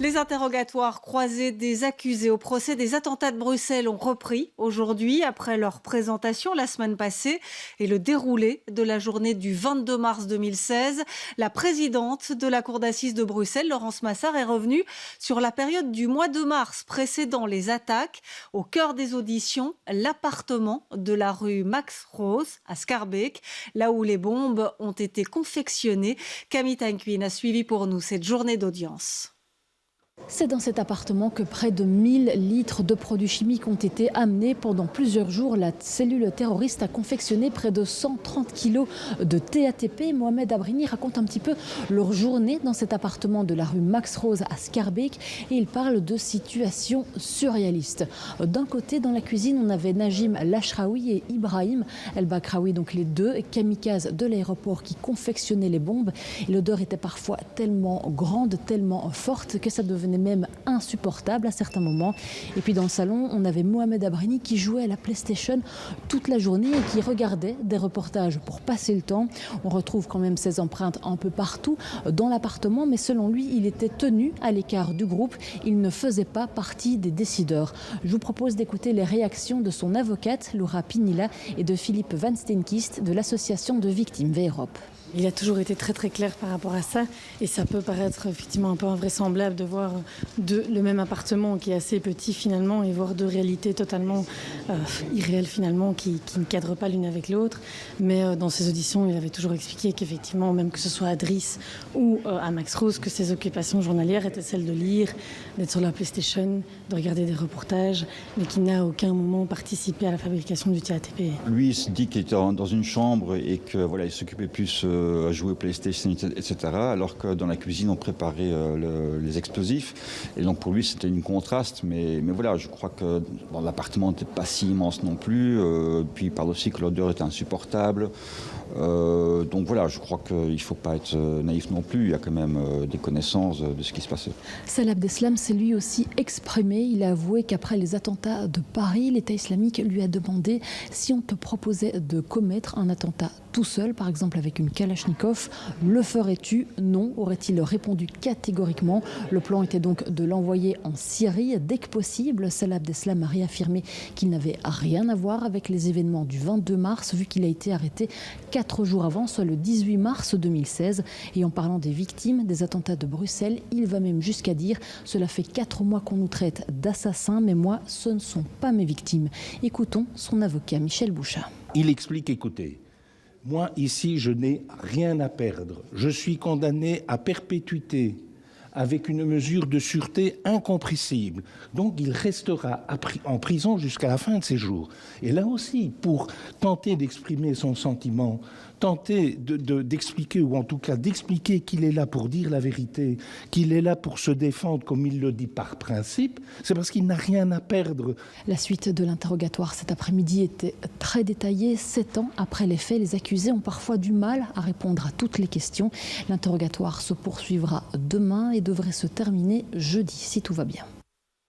Les interrogatoires croisés des accusés au procès des attentats de Bruxelles ont repris aujourd'hui après leur présentation la semaine passée et le déroulé de la journée du 22 mars 2016. La présidente de la cour d'assises de Bruxelles, Laurence Massart, est revenue sur la période du mois de mars précédant les attaques. Au cœur des auditions, l'appartement de la rue Max Rose à Schaerbeek, là où les bombes ont été confectionnées. Camille Tanquin a suivi pour nous cette journée d'audience. C'est dans cet appartement que près de 1000 litres de produits chimiques ont été amenés. Pendant plusieurs jours, la cellule terroriste a confectionné près de 130 kilos de TATP. Mohamed Abrini raconte un petit peu leur journée dans cet appartement de la rue Max Rose à Schaerbeek et il parle de situations surréalistes. D'un côté, dans la cuisine, on avait Najim Lachraoui et Ibrahim El Bakraoui, donc les deux kamikazes de l'aéroport qui confectionnaient les bombes. Et l'odeur était parfois tellement grande, tellement forte que ça devenait même insupportable à certains moments. Et puis dans le salon, on avait Mohamed Abrini qui jouait à la PlayStation toute la journée et qui regardait des reportages pour passer le temps. On retrouve quand même ses empreintes un peu partout dans l'appartement, mais selon lui, il était tenu à l'écart du groupe. Il ne faisait pas partie des décideurs. Je vous propose d'écouter les réactions de son avocate, Laura Pinilla, et de Philippe Van Steenkist de l'association de victimes VEROP. Il a toujours été très très clair par rapport à ça et ça peut paraître effectivement un peu invraisemblable de voir le même appartement qui est assez petit finalement et voir deux réalités totalement irréelles finalement qui ne cadrent pas l'une avec l'autre. Mais dans ses auditions, il avait toujours expliqué qu'effectivement, même que ce soit à Driss ou à Max Rose, que ses occupations journalières étaient celles de lire, d'être sur la PlayStation, de regarder des reportages, mais qu'il n'a à aucun moment participé à la fabrication du TATP. Lui, il se dit qu'il était dans une chambre et que voilà, il s'occupait plus à jouer au PlayStation, etc. Alors que dans la cuisine, on préparait les explosifs. Et donc pour lui, c'était une contraste. Mais voilà, je crois que l'appartement n'était pas si immense non plus. Puis il parle aussi que l'odeur était insupportable. Donc voilà, je crois qu'il ne faut pas être naïf non plus. Il y a quand même des connaissances de ce qui se passait. Salah Abdeslam s'est lui aussi exprimé. Il a avoué qu'après les attentats de Paris, l'État islamique lui a demandé si on te proposait de commettre un attentat tout seul, par exemple avec une Kalachnikov, le ferais-tu? Non, aurait-il répondu catégoriquement. Le plan était donc de l'envoyer en Syrie dès que possible. Salah Abdeslam a réaffirmé qu'il n'avait rien à voir avec les événements du 22 mars, vu qu'il a été arrêté 4 jours avant, soit le 18 mars 2016. Et en parlant des victimes des attentats de Bruxelles, il va même jusqu'à dire « Cela fait 4 mois qu'on nous traite d'assassins, mais moi, ce ne sont pas mes victimes ». Écoutons son avocat Michel Bouchat. Il explique, écoutez, moi ici je n'ai rien à perdre. Je suis condamné à perpétuité avec une mesure de sûreté incompressible. Donc il restera en prison jusqu'à la fin de ses jours. Et là aussi, pour tenter d'exprimer son sentiment, tenter d'expliquer, ou en tout cas d'expliquer qu'il est là pour dire la vérité, qu'il est là pour se défendre comme il le dit par principe, c'est parce qu'il n'a rien à perdre. La suite de l'interrogatoire cet après-midi était très détaillée. 7 ans après les faits, les accusés ont parfois du mal à répondre à toutes les questions. L'interrogatoire se poursuivra demain et devrait se terminer jeudi, si tout va bien.